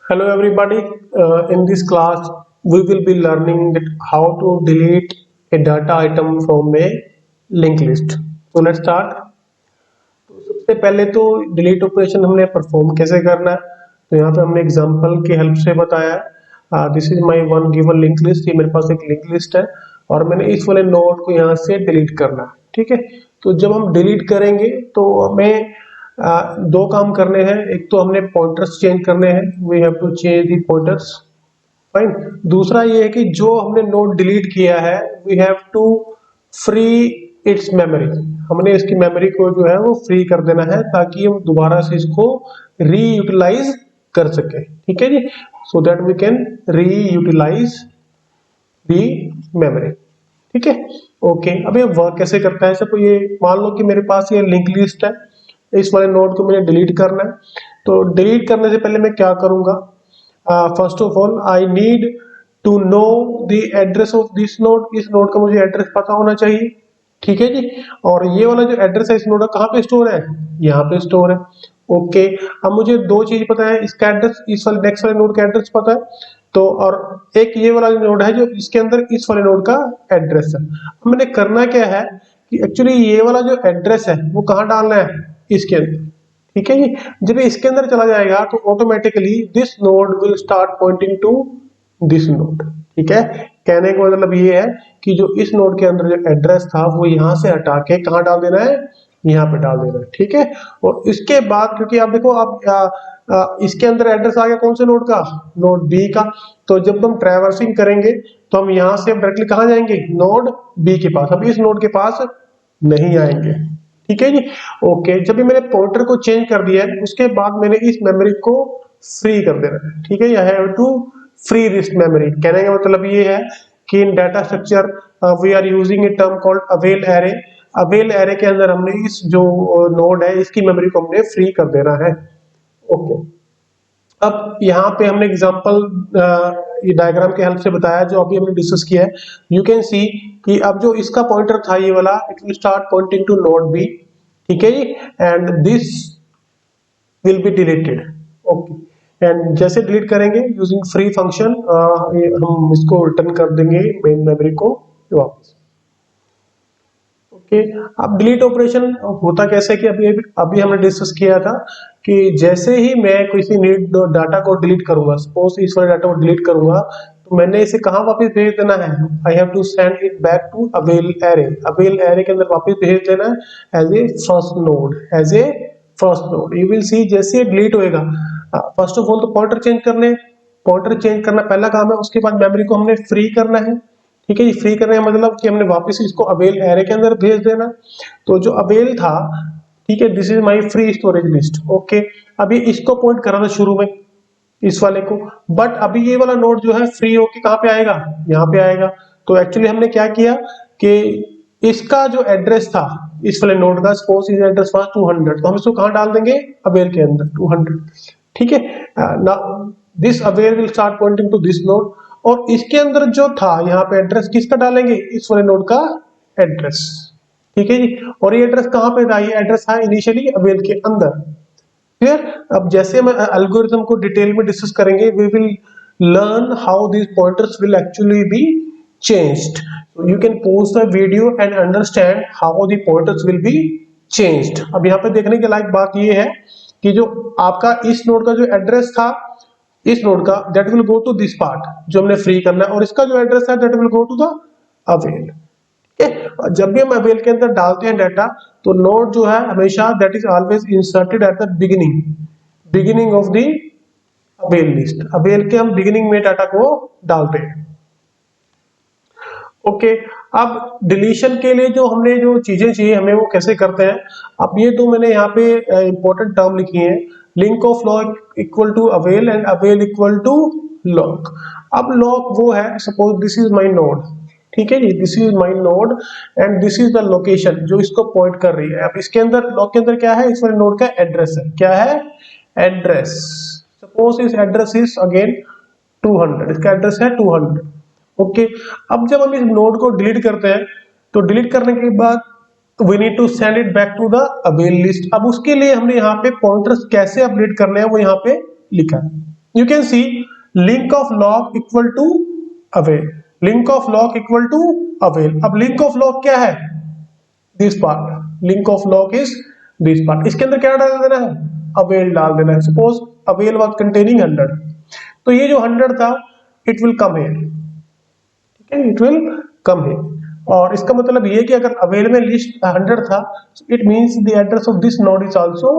Hello everybody. In this class, we will be learning that how to delete a data item from a linked list. So let's start. तो सबसे पहले तो delete operation हमने perform कैसे करना है, तो यहाँ पे हमने एग्जांपल की हेल्प से बताया। This is my one given link list. ये मेरे पास एक लिंक लिस्ट है और मैंने इस वाले नोड को यहाँ से डिलीट करना है। ठीक है, तो जब हम डिलीट करेंगे तो हमें दो काम करने हैं। एक तो हमने पॉइंटर्स चेंज करने हैं, we have to change the pointers. Fine. दूसरा ये है कि जो हमने नोड डिलीट किया है we have to free its memory. हमने इसकी मेमोरी को जो है वो फ्री कर देना है ताकि हम दोबारा से इसको रीयूटिलाइज कर सके। ठीक है जी, so that we can reutilize the memory. ठीक है, ओके। अब ये वर्क कैसे करता है? सबको ये मान लो कि मेरे पास ये लिंक लिस्ट है, इस वाले नोड को मुझे डिलीट करना है। तो डिलीट करने से पहले मैं क्या करूंगा? First of all I need to know the address of this node. इस नोड का मुझे एड्रेस पता होना चाहिए। ठीक है जी, और ये वाला जो एड्रेस है इस नोड का कहाँ पे स्टोर है? यहाँ पे स्टोर है। ओके, अब मुझे दो चीज पता है, इसका एड्रेस, इस वाले नेक्स्ट वाले नोड का एड्रेस पता है, तो और एक ये वाला नोड है जो इसके अंदर इस वाले नोड का एड्रेस है। अब मैंने करना क्या है कि एक्चुअली ये वाला जो एड्रेस है वो कहाँ डालना है? इसके अंदर। ठीक है जी, जब ये इसके अंदर चला जाएगा तो automatically this node will start pointing to this node. ठीक है, कहने का मतलब ये है कि जो इस नोड के अंदर जो एड्रेस था वो यहाँ से हटा के कहाँ डाल देना है? यहाँ पे डाल देना है। ठीक है, और इसके बाद क्योंकि आप देखो आप इसके अंदर एड्रेस आ गया कौन से नोड का? नोड बी का। तो जब हम ट्रैवर्सिंग करेंगे तो हम यहाँ से डायरेक्टली कहाँ जाएंगे? नोड बी के पास। अब इस नोड के पास नहीं आएंगे। ठीक है जी, ओके। जब भी मैंने पॉइंटर को चेंज कर दिया है उसके बाद मैंने इस मेमोरी को फ्री कर देना है। ठीक है, I have to free this memory. कहने का मतलब ये है कि in data structure we are using a term called avail array. Avail array के अंदर हमने इस जो नोड है इसकी मेमोरी को हमने फ्री कर देना है। ओके, अब यहाँ पे हमने एग्जांपल ये डायग्राम के हेल्प से बताया जो अभी हमने डिस्कस किया है। यू कैन सी कि अब जो इसका पॉइंटर था ये वाला, it will start pointing to node B. ठीक है जी, and this will be deleted. Okay, and जैसे डिलीट करेंगे यूजिंग फ्री फंक्शन हम इसको रिटर्न कर देंगे मेन मेमोरी को वापस। ओके, अब डिलीट ऑपरेशन होता कैसे कि अभी अभी हमने डिस्कस किया था कि जैसे ही मैं किसी नीड डाटा को डिलीट करूंगा, सपोज इस वाले डाटा को डिलीट करूंगा, तो मैंने इसे कहाँ वापस भेज देना है? I have to send it back to avail array. Avail array के अंदर वापस भेज देना है as a first node, as a first node. You will see जैसे ये डिलीट होएगा, फर्स्ट ऑफ ऑल तो पॉइंटर चेंज करने, पॉइंटर चेंज करना पहला काम है, उसके बाद मेमोरी को हमने फ्री करना है। ठीक है, ये फ्री करने का मतलब कि हमने वापस इसको अवेल एरे के अंदर भेज देना। तो जो अवेल था, ठीक है, this is my free storage list. Okay, अभी इसको पॉइंट करा था शुरू में इस वाले को, बट अभी ये वाला नोड जो है फ्री होके कहाँ पे आएगा? यहाँ पे आएगा। तो एक्चुअली हमने क्या किया कि इसका जो एड्रेस था इस वाले नोड का, सपोज इस एड्रेस वाज 200, तो हम इसको कहाँ डाल देंगे? अवेल के अंदर 200। ठीक है, now this avail will start pointing to this node, और इसके अंदर जो था यहाँ पे एड्रेस किसका डालेंगे? इस वाले नोड का एड्रेस। ठीक है जी, और ये एड्रेस कहाँ पे था? ये एड्रेस था इनिशियली अवेल के अंदर। क्लियर? अब जैसे हम एल्गोरिथम को डिटेल में डिस्कस करेंगे, we will learn how these pointers will actually be changed. So you can pause the video and understand how the pointers will be changed. अब यहाँ पे देखने के लायक बात ये है कि जो आपका इस नोड का जो एड्रेस था इस नोड का, that will go to this part जो हमने फ्री करना है, और इसका जो एड्रेस है that will go to the avail. जब भी हम अवेल के अंदर डालते हैं डाटा, तो नोड जो है हमेशा that is always inserted at the beginning of the avail list. Avail के हम बिगिनिंग में डाटा को डालते हैं। ओके, अब डिलीशन के लिए जो हमने जो चीजें चाहिए हमें वो कैसे करते हैं? अब ये तो मैंने यहाँ पे इंपॉर्टेंट टर्म लिखी है, link of loc equal to avail and avail equal to loc. अब लॉक वो है, suppose this is my node, ठीक है जी, this is my node and this is the location जो इसको पॉइंट कर रही है। अब इसके अंदर लॉक के अंदर क्या है? इस वाले नोड का एड्रेस है। क्या है? एड्रेस। सपोज इस एड्रेस इज अगेन 200, इसका एड्रेस है 200। ओके, अब जब हम इस नोड को डिलीट करते हैं तो डिलीट करने के बाद we need to send it back to the avail list. अब उसके लिए हमने यहाँ पे पॉइंटर्स कैसे अपडेट करने हैं वो यहाँ पे लिखा है। You can see link of log equal to avail, link of log equal to avail. अब link of log क्या है? This part, link of log is this part. इसके अंदर क्या डाल देना है? avail डाल देना है. Suppose avail was containing 100, तो ये जो 100 था it will come here, ठीक है, it will come here. और इसका मतलब ये कि अगर avail में लिस्ट 100 था, it means the address of this node is also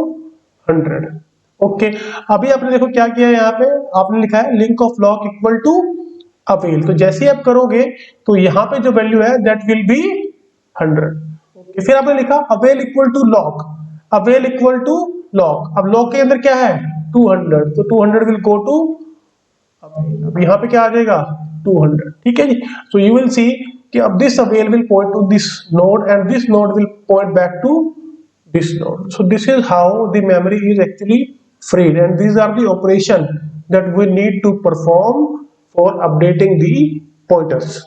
100. Okay अभी आपने देखो क्या किया है, यहाँ पे आपने लिखा है link of log equal to avail, तो जैसे ही आप करोगे तो यहाँ पे जो वैल्यू है दैट विल बी 100. ओके फिर आपने लिखा avail equal to log, avail equal to log. अब लॉग के अंदर क्या है 200, तो 200 विल गो टू अवेल. अब यहाँ पे क्या आ जाएगा 200, ठीक है जी. सो यू विल सी कि अब this avail will point to this node and this node will point back to this node. So this is how the memory is actually freed, and these are the operation that we need to perform for updating the pointers.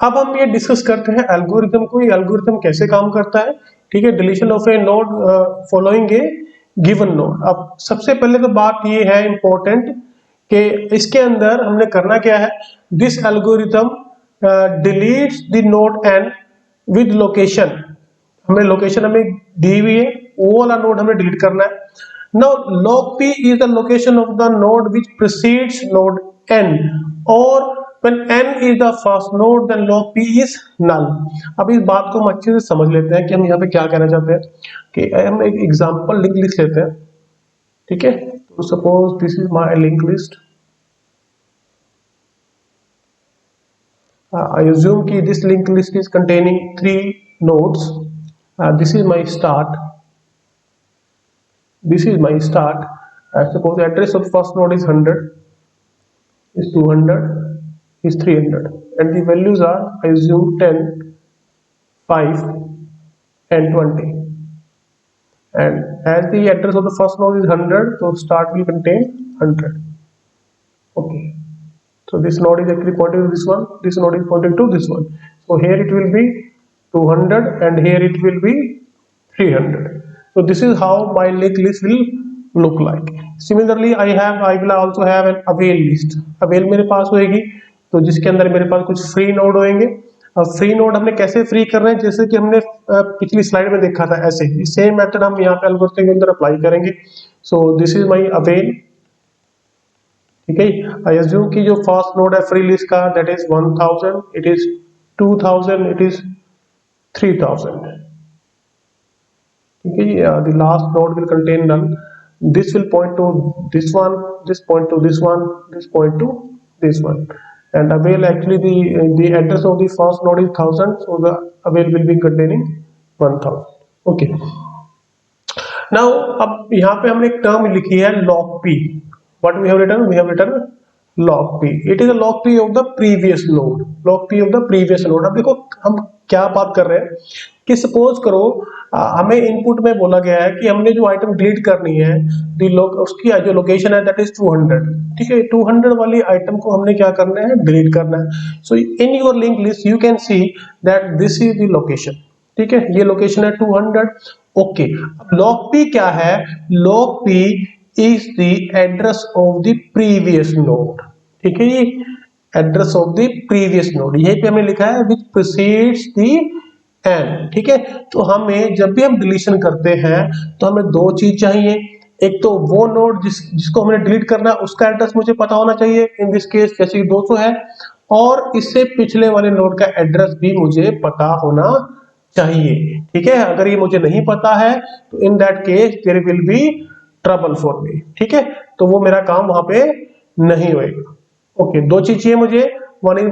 अब हम ये discuss करते हैं algorithm को. ये algorithm कैसे काम करता है, ठीक है. Deletion of A node following A given node. अब सबसे पहले तो बात ये है इंपॉर्टेंट कि इसके अंदर हमने करना क्या है. This algorithm deletes the node N with location. हमें लोकेशन हमें दी हुई है, वो वाला नोड हमें डिलीट करना है. Now log p is the location of the node which precedes node n, or when n is the first node then log p is null. अब इस बात को हम अच्छे से समझ लेते हैं कि हम यहाँ पे क्या कहना चाहते हैं. कि हम एक एग्जांपल लिंक लिस्ट लेते हैं, ठीक है. तो suppose this is my link list. I assume कि this linked list is containing 3 nodes. This is my start. This is my start. Suppose the address of the first node is 100, is 200, is 300, and the values are, I assume, 10, 5, and 20. And as the address of the first node is 100, so start will contain 100. Okay. So this node is actually pointing to this one. This node is pointing to this one. So here it will be 200, and here it will be 300. So this is how my linked list will look like. Similarly, I will also have an avail list. avail मेरे पास होएगी, तो जिसके अंदर मेरे पास कुछ free node होंगे. अब free node हमने कैसे फ्री कर रहे हैं, जैसे कि हमने पिछली स्लाइड में देखा था, ऐसे ही सेम मेथड हम यहाँ पे एल्गोरिथम के अंदर अप्लाई करेंगे. सो दिस इज माय अवेल, ठीक है. आई अज्यूम कि जो फर्स्ट नोड है फ्री लिस्ट का that is 1000, it is 2000, it is 3000. Okay, the last node will contain none. This will point to this one, this point to this one, this point to this one. And avail actually the address of the first node is 1000, so the avail will be containing 1000. Okay. Now अब यहाँ पे हमने एक term लिखी है log p. What we have written? We have written log p. It is a log p of the previous node. Log p of the previous node. अब देखो हम क्या बात कर रहे हैं कि सपोज करो हमें इनपुट में बोला गया है कि हमने जो आइटम डिलीट करनी है उसकी जो लोकेशन है दैट इज 200, ठीक है. 200 वाली आइटम को हमने क्या करना है, डिलीट करना है. So in your link list you can see that this is the location, ठीक है. ये लोकेशन है 200. ओके अब log p क्या है, log p is the address of the previous node, ठीक है. ये address of the previous node यहीं पे हमने लिखा है विच प्रीसीड्स द n, ठीक है. तो हमें जब भी हम डिलीशन करते हैं तो हमें दो चीज चाहिए. एक तो वो नोड जिसको हमने डिलीट करना है उसका एड्रेस मुझे पता होना चाहिए, इन दिस केस जैसे 200 है, और इससे पिछले वाले नोड का एड्रेस भी मुझे पता होना चाहिए, ठीक है. अगर ये मुझे नहीं पता है तो in that case there will be trouble for me, ठीक है. तो वो मेरा काम वहां पे नहीं होएगा. ओके दो चीज चाहिए मुझे, one is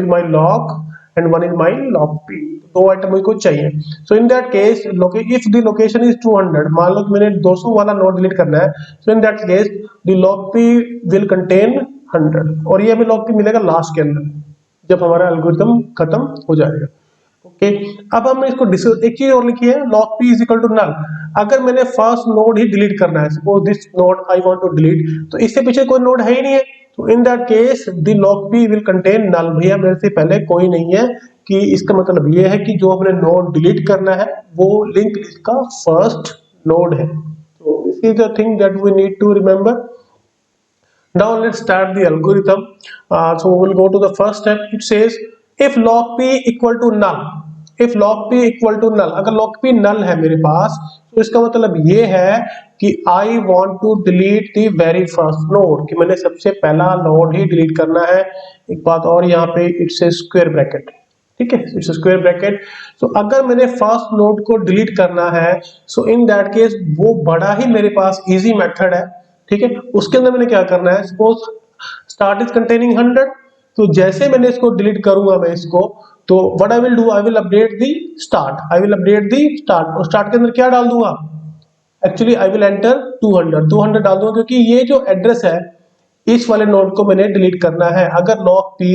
my log and one is my log p. दो आइटम मुझको चाहिए. So in that case if the location is 200, मान लो कि मैंने 200 वाला नोड डिलीट करना है, so in that case the log p will contain 100, और ये हमें log p मिलेगा लास्ट के अंदर जब हमारा एल्गोरिथम खत्म हो जाएगा. ओके अब हम इसको एक चीज और लिखी है, log p is equal to null. अगर मैंने फर्स्ट नोड ही डिलीट करना है, suppose this node I want to delete, तो इससे पीछे कोई नोड है ही नहीं है, तो in that case the log p will contain null. भैया मेरे से पहले कोई नहीं है, कि इसका मतलब ये है कि जो हमने नोड डिलीट करना है वो लिंक लिस्ट का फर्स्ट नोड है. तो this This is the thing that we need to remember. Now let's start the algorithm. So we will go to the first step. It says if log p equal to null, if log p equal to null, अगर log p null है मेरे पास, तो इसका मतलब ये है कि I want to delete the very first node, कि मैंने सबसे पहला नोड ही डिलीट करना है. एक बात और यहाँ पे इट्स ए स्क्वायर ब्रैकेट, ठीक है, इट्स स्क्वायर ब्रैकेट. सो अगर मैंने फर्स्ट नोड को डिलीट करना है, सो इन दैट केस वो बड़ा ही मेरे पास इजी मेथड है, ठीक है. उसके अंदर मैंने क्या करना है, सपोज स्टार्ट इज कंटेनिंग 100, तो जैसे मैंने इसको डिलीट करूंगा मैं इसको, तो what I will do, I will update the start, I will update the start. और स्टार्ट के अंदर क्या डाल दूंगा, एक्चुअली आई विल एंटर 200 डाल दूंगा, क्योंकि ये जो एड्रेस है इस वाले नोड को मैंने डिलीट करना है. अगर लॉग पी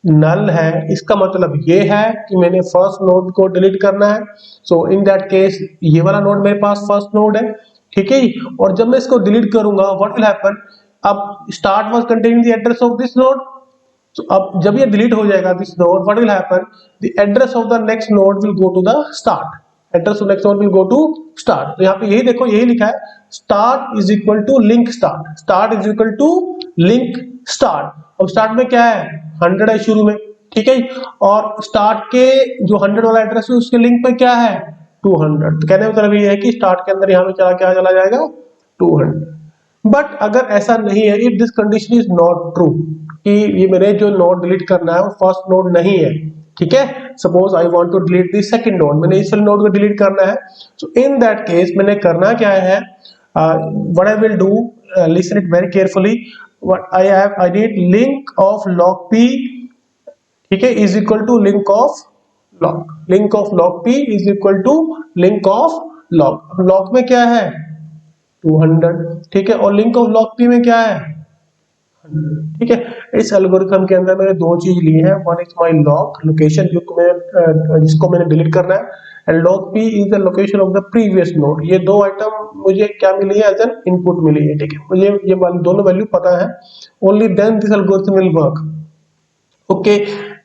नल है, इसका मतलब ये है कि मैंने फर्स्ट नोड को डिलीट करना है. सो इन दैट केस ये वाला नोड मेरे पास फर्स्ट नोड है, ठीक है. और जब मैं इसको डिलीट करूंगा, व्हाट विल हैपन, अब start was containing the address of this node. तो अब जब ये डिलीट हो जाएगा this node, what will happen, the address of the next node will go to the start, address of next node will go to start. तो यहाँ पे यही देखो, यही लिखा है start is equal to link start, start is equal to link start. अब start में क्या है, 100 है शुरू में, ठीक है. और स्टार्ट के जो 100 वाला एड्रेस है उसके लिंक पे क्या है 200. तो कहने का मतलब ये है कि स्टार्ट के अंदर यहाँ पे चला क्या चला जाएगा 200. बट अगर ऐसा नहीं है, if this condition is not true, कि ये मेरे जो नोड डिलीट करना है वो फर्स्ट नोड नहीं है, ठीक है. Suppose I want to delete the second node, मैंने इस वाले नोड को डिलीट करना है. सो इन दैट केस मैंने करना क्या है, what I will do, listen it very carefully. What I need link of log P, ठीक है, is equal to link of log, link of log P is equal to link of log. अब log में क्या है 200, ठीक है, और link of log P में क्या है 100, ठीक है. इस एल्गोरिथम के अंदर मैंने दो चीज ली है, one is my log location जिसको मैंने डिलीट करना है, and log P is the location of the previous node. ये दो आइटम मुझे क्या मिली है, एज एन इनपुट मिली है, ठीक है. मुझे ये दोनों वैल्यू पता है, only then this algorithm will work. Okay,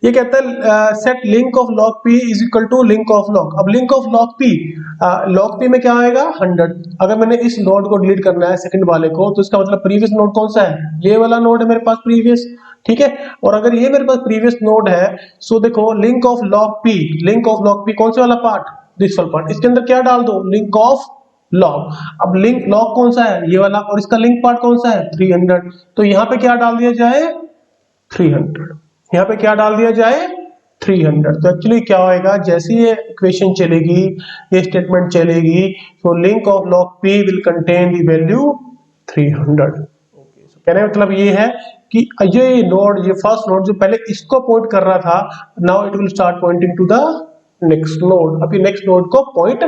ये कहता है set link of log P is equal to link of log. अब लिंक ऑफ लॉग पी में क्या आएगा 100. अगर मैंने इस नोड को डिलीट करना है सेकंड वाले को, तो इसका मतलब प्रीवियस नोड कौन सा है, ये वाला नोड है मेरे पास प्रीवियस, ठीक है. और अगर ये मेरे पास प्रीवियस नोड है, सो देखो link of log P, link of log P कौन से वाला पार्ट, दिस वाला पार्ट, इसके अंदर क्या डाल दो लिंक ऑफ लॉग. अब लिंक लॉग कौन सा है ये वाला, और इसका लिंक पार्ट कौन सा है 300. तो यहाँ पे क्या डाल दिया जाए 300, यहाँ पे क्या डाल दिया जाए 300. तो एक्चुअली क्या होएगा, जैसे ये इक्वेशन चलेगी, ये स्टेटमेंट चलेगी, तो link of log P will contain the value 300. Okay, so कहने का मतलब ये है कि ये नोड, ये फर्स्ट नोड जो पहले इसको पॉइंट कर रहा था, now it will start pointing to the next node. अभी नेक्स्ट नोड को पॉइंट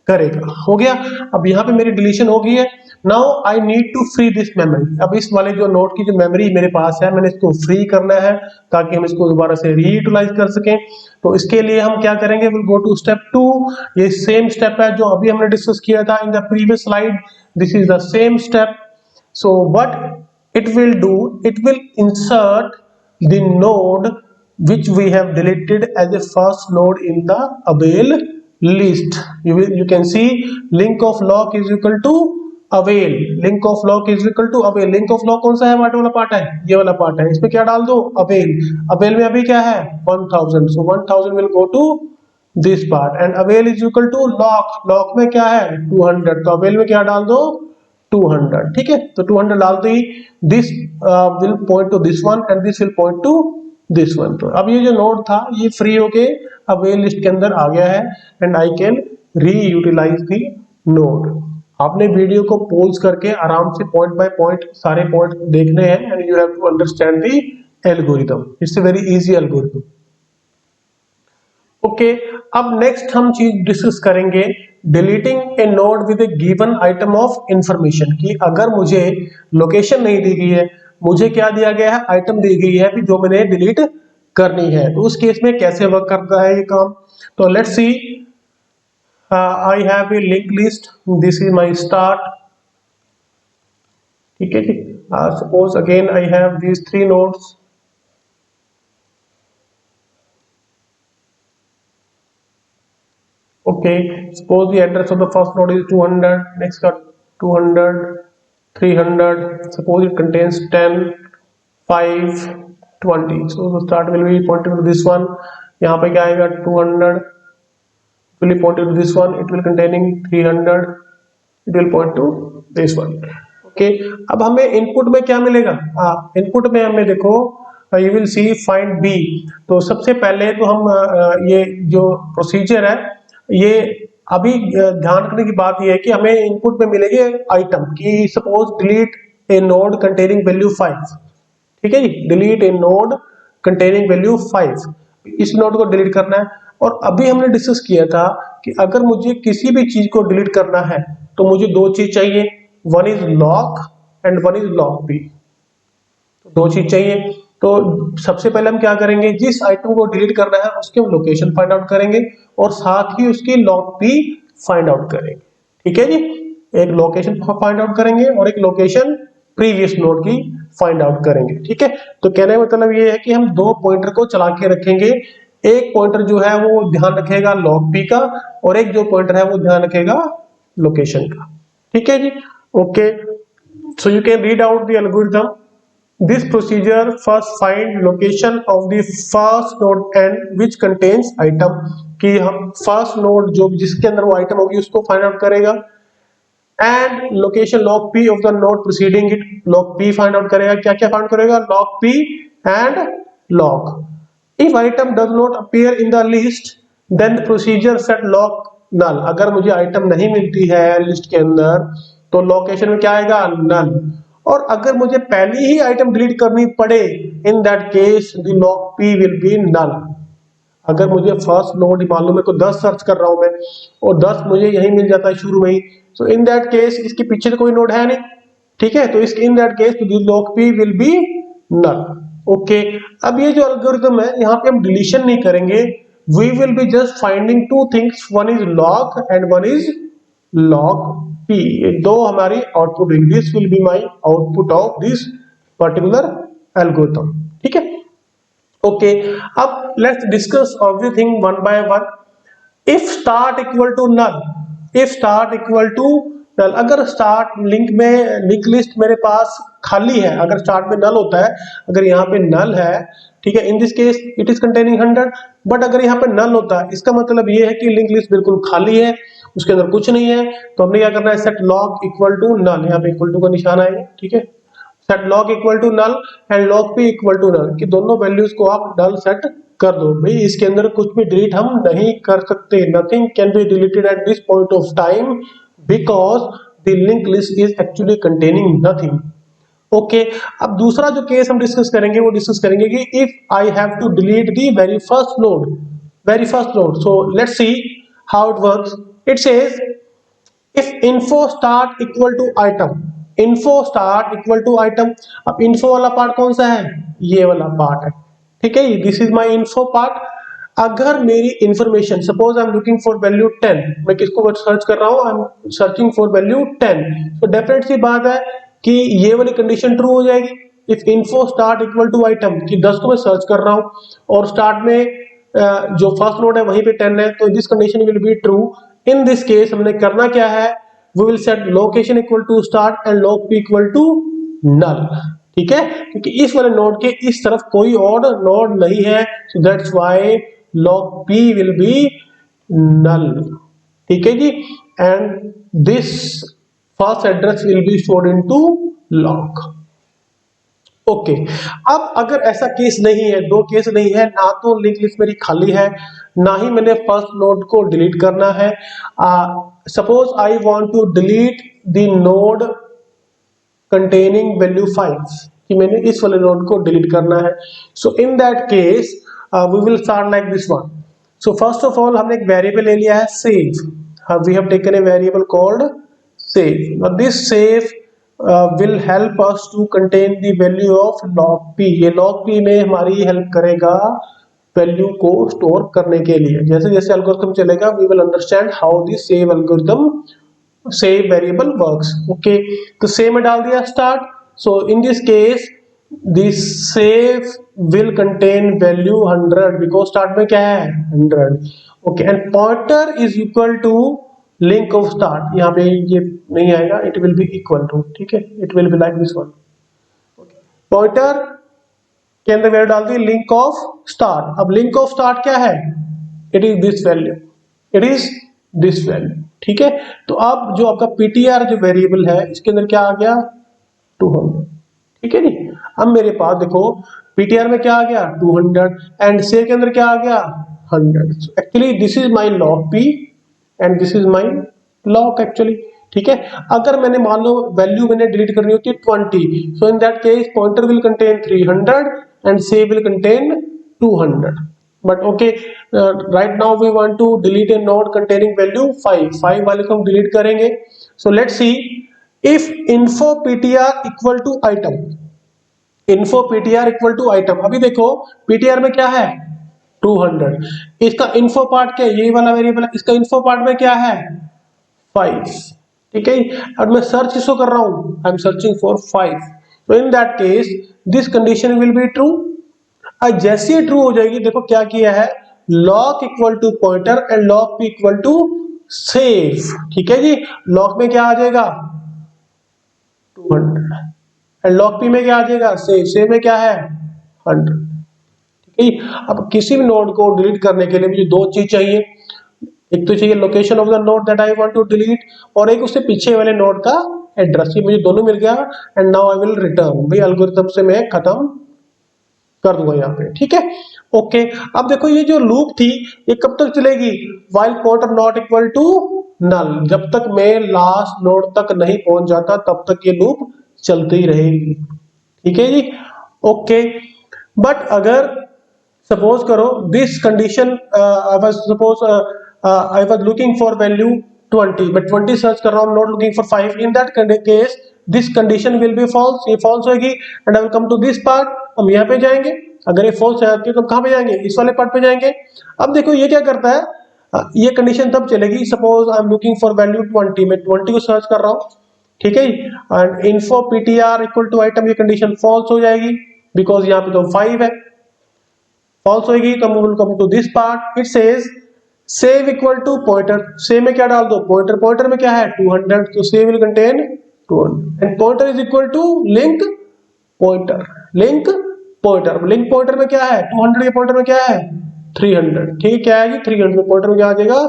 करेगा. हो गया. अब यहाँ पे मेरी डिलीशन हो गई है. Now I need to free this memory. अब इस वाले जो नोड की जो मेमोरी मेरे पास है, मैंने इसको फ्री करना है ताकि हम इसको दोबारा से रीयूटिलाइज कर सकें. तो इसके लिए हम क्या करेंगे, विल गो टू स्टेप 2. ये सेम स्टेप है जो अभी हमने डिस्कस किया था in the previous slide. This is the same step. So what it will do, it will insert the node which we have deleted as a first node in the avail list. You can see link of log is equal to avail, link of log is equal to avail. link of log कौन सा है, वाला part है, ये वाला part है. इसमें क्या डाल दो avail. avail में अभी क्या है 1000, so 1000 will go to this part, and avail is equal to log. log में क्या है 200, तो avail में क्या डाल दो 200, ठीक है. तो 200 डालते ही this will point to this one and this will point to this one. तो अब ये जो नोड था ये फ्री होके अवेल लिस्ट के अंदर आ गया है, and I can reutilize the node. आपने वीडियो को पॉज करके आराम से पॉइंट बाय पॉइंट सारे पॉइंट देखने हैं, and you have to understand the algorithm. It's a very easy algorithm. Okay, अब नेक्स्ट हम चीज डिस्कस करेंगे deleting a node with a given item of information. की अगर मुझे लोकेशन नहीं दी गई है, मुझे क्या दिया गया है, आइटम दी गई है जो मैंने डिलीट करनी है, तो उस केस में कैसे वर्क करता है ये काम. तो let's see, I have a link list, this is my start, ठीक है जी. Suppose again I have these 3 nodes. Okay, suppose the address of the first node is 200. Next cut. 200, 300. Suppose it contains 10, 5, 20. So the start will be pointing to this one. यहाँ पे क्या आएगा 200 will be pointing to this one. It will containing 300. It will point to this one. Okay. अब हमें input में क्या मिलेगा? Input में हमें देखो you will see find B. तो सबसे पहले तो हम ये जो प्रोसीजर है ये अभी ध्यान रखने की बात यह है कि हमें इनपुट में मिलेगी आइटम की suppose delete a node containing value 5. ठीक है जी, delete a node containing value 5. इस नोड को डिलीट करना है. और अभी हमने डिस्कस किया था कि अगर मुझे किसी भी चीज को डिलीट करना है तो मुझे दो चीज चाहिए, one is lock and one is lock P. दो चीज चाहिए. तो सबसे पहले हम क्या करेंगे, जिस आइटम को डिलीट करना है उसकी हम लोकेशन फाइंड आउट करेंगे और साथ ही उसकी लॉक पी फाइंड आउट करेंगे. ठीक है जी, एक लोकेशन फाइंड आउट करेंगे और एक लोकेशन प्रीवियस नोड की फाइंड आउट करेंगे. ठीक है, तो कहने का मतलब ये है कि हम दो पॉइंटर को चला के रखेंगे. एक पॉइंटर जो है वो ध्यान रखेगा लॉग पी का और एक जो पॉइंटर है वो ध्यान रखेगा लोकेशन का. ठीक है जी, okay. So you can read out the algorithm. This procedure first find location of the first node n which contains item. कि हम first node जो जिसके अंदर वो item होगी उसको find out करेगा. And location log p of the node preceding it. log p find out करेगा. क्या क्या find करेगा? log p and log. If item does not appear in the list, then the procedure set log null. अगर मुझे item नहीं मिलती है list के अंदर तो लोकेशन में क्या आएगा? null. और अगर मुझे पहली ही आइटम डिलीट करनी पड़े in that case the log P will be null. अगर मुझे फर्स्ट नोड मालूम है तो 10 सर्च कर रहा हूं मैं और 10 मुझे यही मिल जाता है शुरू में ही, सो इन दैट केस इसके पीछे तो कोई नोड है नहीं. ठीक है, तो इस in that case the log P will be null. Okay, अब ये जो एल्गोरिथम है यहाँ पे हम डिलीशन नहीं करेंगे. We will be just finding two things, one is log and one is log p. ये दो हमारी आउटपुट होंगी. This will be my output of this particular algorithm. ठीक है, ओके. अब let's discuss everything one by one. If start equal to null, if start equal to null, अगर start link में link list मेरे पास खाली है, अगर स्टार्ट में नल होता है, अगर यहाँ पे नल है, ठीक है, इन this case it is containing 100. But अगर यहाँ पे नल होता है इसका मतलब ये है कि लिंक लिस्ट बिल्कुल खाली है, उसके अंदर कुछ नहीं है. तो हमने क्या करना है, set log equal to null. यहाँ पे इक्वल टू का निशान आएगा. ठीक है, set log equal to null and log P equal to null, कि दोनों वैल्यूज को आप नल सेट कर दो. भाई इसके अंदर कुछ भी डिलीट हम नहीं कर सकते. Nothing can be deleted at this point of time because the link list is actually containing nothing. Okay, अब दूसरा जो केस हम डिस्कस करेंगे वो डिस्कस करेंगे कि if I have to delete the very first node, very first node. So let's see how it works. It says if info start equal to item, info start equal to item. अब info वाला part कौन सा है? ये वाला part है. ठीक है, this is my info part. अगर मेरी information suppose I am looking for value 10, मैं किसको सर्च कर रहा हूं? आई एम सर्चिंग फॉर वैल्यू 10. तो डेफिनेट सी बात है कि ये वाली कंडीशन ट्रू हो जाएगी. If info start equal to item, कि 10 को मैं सर्च कर रहा हूं और स्टार्ट में जो फर्स्ट नोड है वहीं पे 10 है, तो this condition will be true. In this case हमने करना क्या है, we will set location equal to start and log P equal to null. ठीक है, क्योंकि इस वाले नोड के इस तरफ कोई और नोड नहीं है, so that's why log P will be null. ठीक है जी, and this first address will be stored into log. Okay, अब अगर ऐसा केस नहीं है, दो केस नहीं है, ना तो लिंक लिस्ट मेरी खाली है ना ही मैंने फर्स्ट नोड को डिलीट करना है. Suppose I want to delete the node containing value 5, कि मैंने इस वाले नोड को डिलीट करना है. So in that case we will start like this one. So first of all हमने एक वेरिएबल ले लिया है save. We have taken a variable called save. Now this save will help us to contain the value of log p. ये log p में हमारी help करेगा value को स्टोर करने के लिए. जैसे जैसे एल्गोरिथम चलेगा we will understand how the save algorithm save variable works. Okay, तो सेव में डाल दिया start. so in this case this save will contain value 100 because start में क्या है 100. okay, and pointer is equal to link of start, यहाँ पे ये नहीं आएगा, it will be equal to, ठीक है, it will be like this one. Pointer के अंदर वैल्यू डाल दी लिंक ऑफ स्टार्ट। अब लिंक ऑफ स्टार्ट क्या है, it is this value, it is this value, ठीक है। तो अब जो आपका पीटीआर जो वेरिएबल है इसके अंदर क्या आ गया, 200, ठीक है जी। अब मेरे पास देखो पीटीआर में क्या आ गया 200 एंड से के अंदर क्या आ गया 100। Actually this is my log P and this is my log actually, ठीक है। अगर मैंने मान लो वैल्यू मैंने डिलीट करनी होती है 20, so in that case pointer will contain 300 and से will contain 200। But okay, right now we want to delete a node containing value 5 वाले को हम डिलीट करेंगे। So let's see if info ptr equal to item, info ptr equal to item. अभी देखो ptr में क्या है 200, इसका info पार्ट क्या है, ये वाला वेरिएबल है, इसका info पार्ट में क्या है 5, ठीक है। और मैं सर्च इसको कर रहा हूं, आई एम सर्चिंग फॉर 5, तो in that case this condition will be true. अब जैसे ही ट्रू हो जाएगी, देखो क्या किया है, loc equal to pointer and loc P equal to save, ठीक है जी। लॉक में क्या आ जाएगा 200 एंड लॉग पी में क्या आ जाएगा सेव में क्या है 100, ठीक है। अब किसी भी नोड को डिलीट करने के लिए मुझे दो चीज चाहिए, एक तो चाहिए location of the node that I want to delete, और एक उससे पीछे वाले नोड का एड्रेस। ये मुझे दोनों मिल गया and now I will return, भाई एल्गोरिथम से मैं खत्म कर दूंगा यहाँ पे, ठीक है। ओके, अब देखो ये जो लूप थी ये कब तक चलेगी, while pointer not equal to null, जब तक मैं लास्ट नोड तक नहीं पहुंच जाता तब तक ये लूप चलती रहेगी, ठीक है जी। ओके, बट अगर सपोज करो this condition I was suppose I was looking for value 20, मैं 20 सर्च कर रहा हूं, not looking for 5, in that case this condition will be false, ये फॉल्स होगी and I will come to this part, हम यहाँ पे जाएंगे। अगर ये फॉल्स है तो कहां पे जाएंगे, इस वाले पार्ट पे जाएंगे। अब देखो ये क्या करता है, ये कंडीशन तब चलेगी suppose I am looking for value 20, मैं 20 को सर्च कर रहा हूं, ठीक है। And info PTR equal to item, ये कंडीशन फॉल्स हो जाएगी बिकॉज यहाँ पे तो 5 है, फॉल्स होगी तो हम will come to this part, it says save equal to pointer, save में क्या डाल दो पॉइंटर, पॉइंटर में क्या है 200, तो save will contain 200 and pointer is equal to link pointer, link pointer, link pointer में क्या है 200 के पॉइंटर में क्या है 300, ठीक है जी। 300 पॉइंटर में क्या आ जाएगा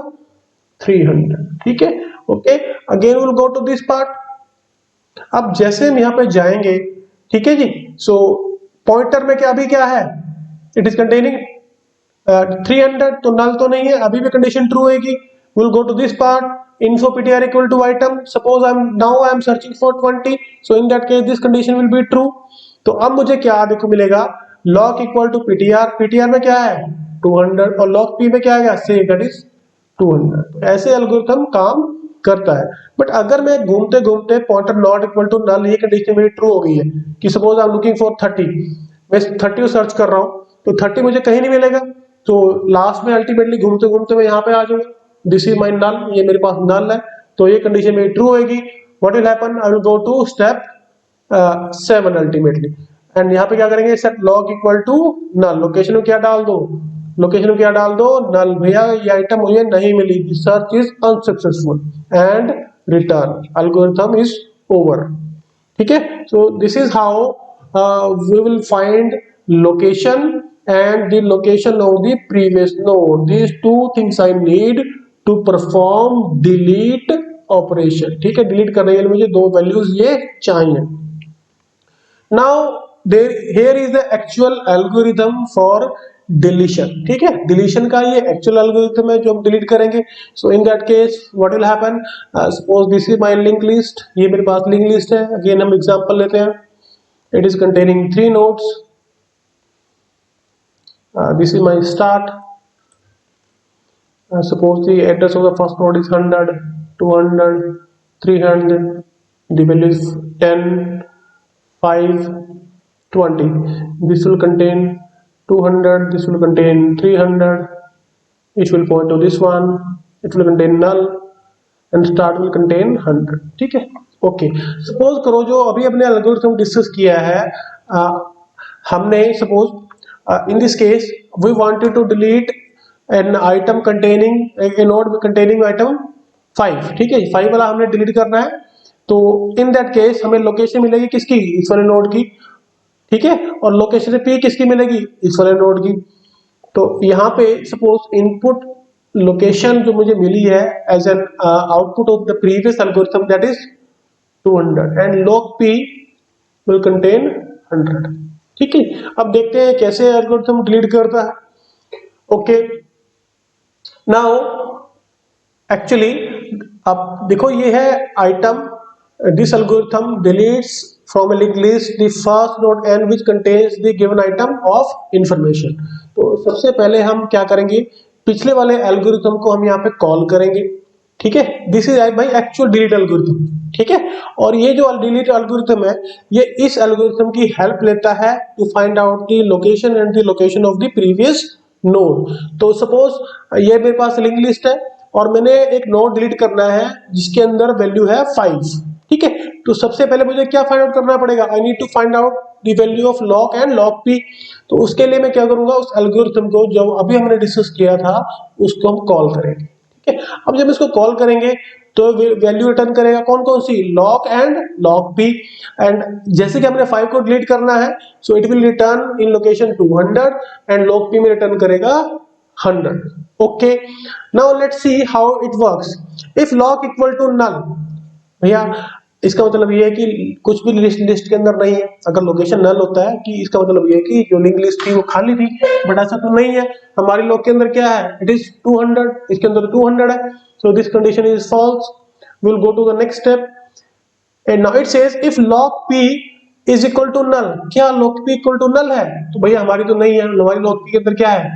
300, ठीक है। Okay, again will go to this part. अब जैसे हम यहाँ पे जाएंगे, ठीक है जी, सो पॉइंटर में क्या अभी क्या है, इट इज कंटेनिंग 300, तो नल तो नहीं है, अभी भी कंडीशन ट्रू होगी। Will go to this part info ptr equal to item, suppose I am searching for 20, so in that case this condition will be true. तो अब मुझे क्या देखो मिलेगा, loc equal to PTR, PTR में क्या है 200 और लॉक पी में क्या आ गया सेव, दैट इज 200। तो ऐसे एल्गोरिथम काम करता है। बट अगर मैं घूमते घूमते pointer not equal to null, ये कंडीशन मेरी ट्रू हो गई है कि suppose I am looking for 30, मैं 30 को सर्च कर रहा हूं तो 30 मुझे कहीं नहीं मिलेगा, तो लास्ट में अल्टीमेटली घूमते घूमते मैं यहाँ पे आ जाऊंगा, दिस इज माई नल, ये मेरे पास नल है, तो ये कंडीशन मेरी ट्रू होगी। What will happen, I will go to step 7 ultimately, and यहाँ पे क्या करेंगे set log equal to null, location में क्या डाल दो, लोकेशन में क्या डाल दो नल, भैया ये आइटम मुझे नहीं मिली, search is unsuccessful and return, algorithm is over, ठीक है। So this is how we will find location and the location of the previous node, these two things I need to perform delete operation, ठीक है। Delete करने के लिए मुझे दो values ये चाहिए। now there here is the actual algorithm for deletion, ठीक है। डिलीशन का ये एक्चुअल एल्गोरिथम है जो हम डिलीट करेंगे। So in that case what will happen, suppose this is my link list, ये मेरे पास लिंक लिस्ट है, अगेन हम एग्जांपल लेते हैं, it is containing 3 nodes, this is my start, suppose the address of the first node is 100, 200, 300, the value is 10, 5, 20, this will contain 200, this will contain 300, it will point to this one, it will contain null and start will contain 100, ठीक है। Okay, suppose करो जो अभी अपने algorithm discuss किया है, हमने suppose in this case we wanted to delete an item containing a node containing item 5, ठीक है, 5 वाला हमने डिलीट करना है। तो इन दैट केस हमें लोकेशन मिलेगी किसकी, इस वाले नोड की, ठीक है, और लोकेशन पी किसकी मिलेगी, इस वाले नोड की। तो यहाँ पे सपोज इनपुट लोकेशन जो मुझे मिली है as an output of the previous algorithm that is 200 and log p will contain 100, ठीक है। अब देखते हैं कैसे एल्गोरिथम डिलीट करता है। ओके, नाउ एक्चुअली अब देखो ये है item, this algorithm deletes from a linked list the first node n which contains the given item of information। तो सबसे पहले हम क्या करेंगे, पिछले वाले एल्गोरिथम को हम यहाँ पे कॉल करेंगे, ठीक है। This is by actual delete algorithm, ठीक है। और ये जो डिलीट एल्गोरिथम है ये इस एल्गोरिथम की हेल्प लेता है to find out the location and the location of the previous node. तो सपोज ये मेरे पास लिंक लिस्ट है और मैंने एक नोड डिलीट करना है जिसके अंदर वैल्यू है 5, ठीक है। तो सबसे पहले मुझे क्या फाइंड आउट करना पड़ेगा, I need to find out the value of log and log p। तो उसके लिए मैं क्या करूंगा, उस एल्गोरिथम को जो अभी हमने डिस्कस किया था उसको हम कॉल करेंगे, ठीक है। अब जब इसको कॉल करेंगे तो वैल्यू रिटर्न करेगा कौन कौन सी, log and log p। And जैसे कि हमने 5 को डिलीट करना है so it will return in location 200 and log p में रिटर्न करेगा 100। Okay, now let's see how it works. If log equal to null, भैया इसका मतलब ये है कि कुछ भी लिस्ट के अंदर नहीं है। अगर लोकेशन नल होता है कि इसका मतलब ये है कि जो लिंक लिस्ट थी वो खाली थी, बट ऐसा तो नहीं है। हमारी लॉग के अंदर क्या है, इट इज 200, इसके अंदर 200 है। So this condition is false. We will go to the next step and now it says if log p is equal to null, क्या log p equal to null है, तो भैया हमारी तो नहीं है, हमारी log p के अंदर क्या है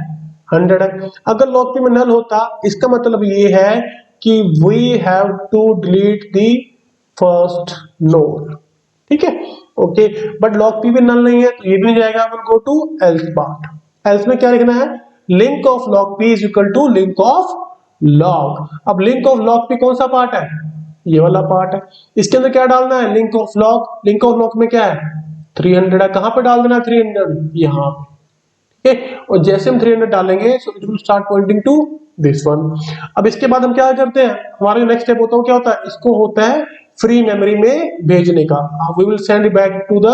100 है। अगर log p में नल होता इसका मतलब ये है कि we have to delete the first node, ठीक है। ओके, बट log p भी नल नहीं है तो ये भी नहीं जाएगा। Will go to else part. Else में क्या लिखना है, link of log p is equal to link of log। अब लिंक ऑफ log p कौन सा पार्ट है, ये वाला पार्ट है। इसके अंदर क्या डालना है, link of log। Link of log में क्या है 300 है, कहां पे डाल देना 300, यहां पे, ठीक है। और जैसे हम 300 डालेंगे so it will start pointing to this one. अब इसके बाद हम क्या करते हैं, हमारा जो नेक्स्ट स्टेप होता है क्या होता है, इसको होता है फ्री मेमोरी में भेजने का। We will send back to the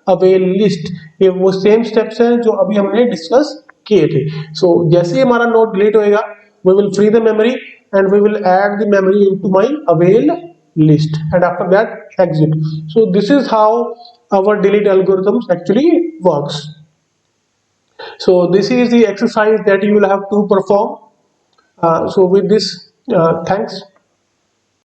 avail list. ये वो सेम स्टेप्स हैं जो अभी हमने डिस्कस किए थे। सो जैसे ही हमारा नोड डिलीट होएगा we will free the memory and we will add the memory into my avail list and after that exit. So this is how our delete algorithms actually works. So this is the exercise that you will have to perform. So with this, thanks.